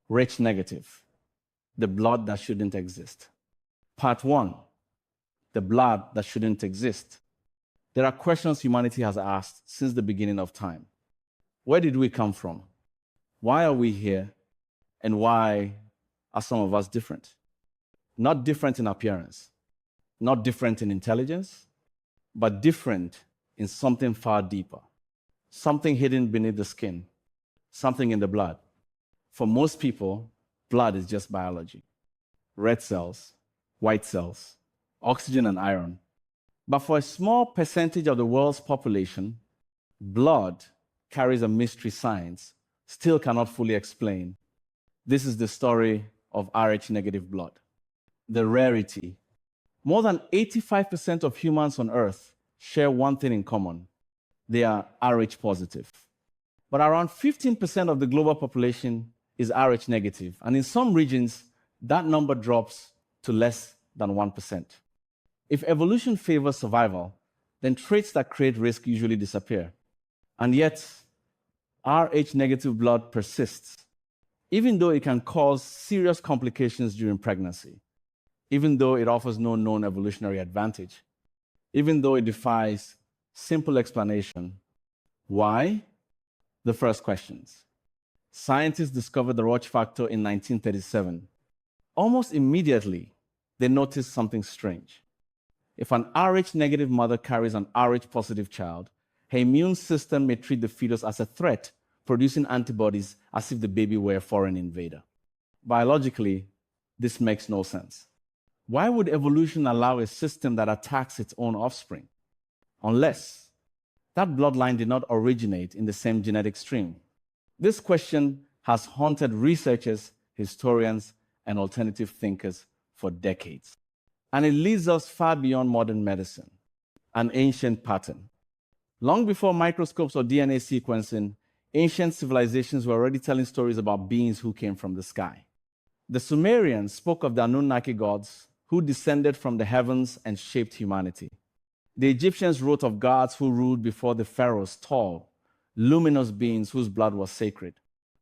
Rh negative, the blood that shouldn't exist. Part 1, the blood that shouldn't exist. There are questions humanity has asked since the beginning of time. Where did we come from? Why are we here? And why are some of us different? Not different in appearance, not different in intelligence, but different in something far deeper, something hidden beneath the skin, something in the blood. For most people, blood is just biology. Red cells, white cells, oxygen and iron. But for a small percentage of the world's population, blood carries a mystery science still cannot fully explain. This is the story of Rh negative blood. The rarity. More than 85% of humans on Earth share one thing in common. They are Rh positive. But around 15% of the global population is Rh negative. And in some regions, that number drops to less than 1%. If evolution favors survival, then traits that create risk usually disappear. And yet, Rh negative blood persists, even though it can cause serious complications during pregnancy, even though it offers no known evolutionary advantage, even though it defies simple explanation. Why? The first questions. Scientists discovered the Roche factor in 1937. Almost immediately, they noticed something strange. If an Rh negative mother carries an Rh positive child, her immune system may treat the fetus as a threat, producing antibodies as if the baby were a foreign invader. Biologically, this makes no sense. Why would evolution allow a system that attacks its own offspring? Unless that bloodline did not originate in the same genetic stream. This question has haunted researchers, historians, and alternative thinkers for decades. And it leads us far beyond modern medicine, an ancient pattern. Long before microscopes or DNA sequencing, ancient civilizations were already telling stories about beings who came from the sky. The Sumerians spoke of the Anunnaki gods who descended from the heavens and shaped humanity. The Egyptians wrote of gods who ruled before the pharaohs, tall, luminous beings whose blood was sacred.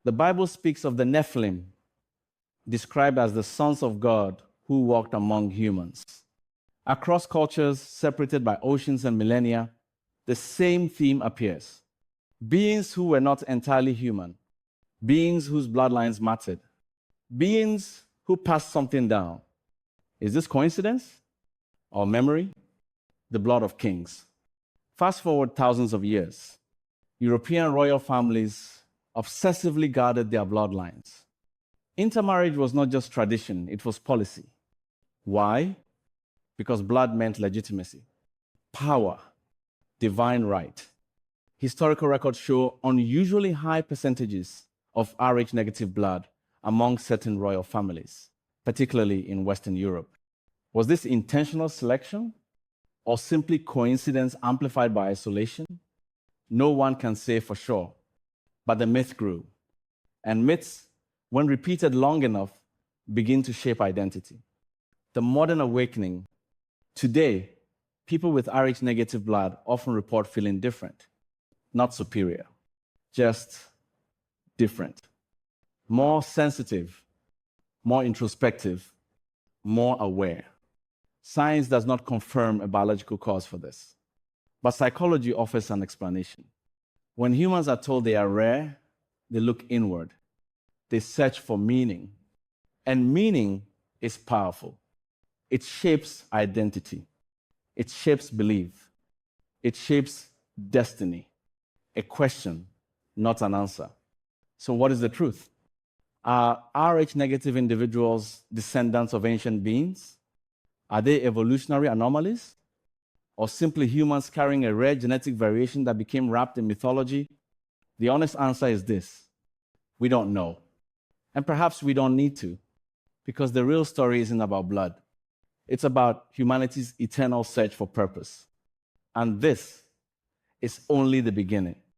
The Bible speaks of the Nephilim, described as the sons of God who walked among humans. Across cultures separated by oceans and millennia, the same theme appears. Beings who were not entirely human, beings whose bloodlines mattered, beings who passed something down. Is this coincidence or memory? The blood of kings. Fast forward thousands of years. European royal families obsessively guarded their bloodlines. Intermarriage was not just tradition, it was policy. Why? Because blood meant legitimacy, power, divine right. Historical records show unusually high percentages of Rh negative blood among certain royal families, particularly in Western Europe. Was this intentional selection or simply coincidence amplified by isolation? No one can say for sure, but the myth grew. And myths, when repeated long enough, begin to shape identity. The modern awakening. Today, people with Rh negative blood often report feeling different, not superior, just different. More sensitive, more introspective, more aware. Science does not confirm a biological cause for this, but psychology offers an explanation. When humans are told they are rare, they look inward. They search for meaning, and meaning is powerful. It shapes identity. It shapes belief. It shapes destiny. A question, not an answer. So what is the truth? Are Rh negative individuals descendants of ancient beings? Are they evolutionary anomalies? Or simply humans carrying a rare genetic variation that became wrapped in mythology? The honest answer is this: we don't know. And perhaps we don't need to, because the real story isn't about blood. It's about humanity's eternal search for purpose. And this is only the beginning.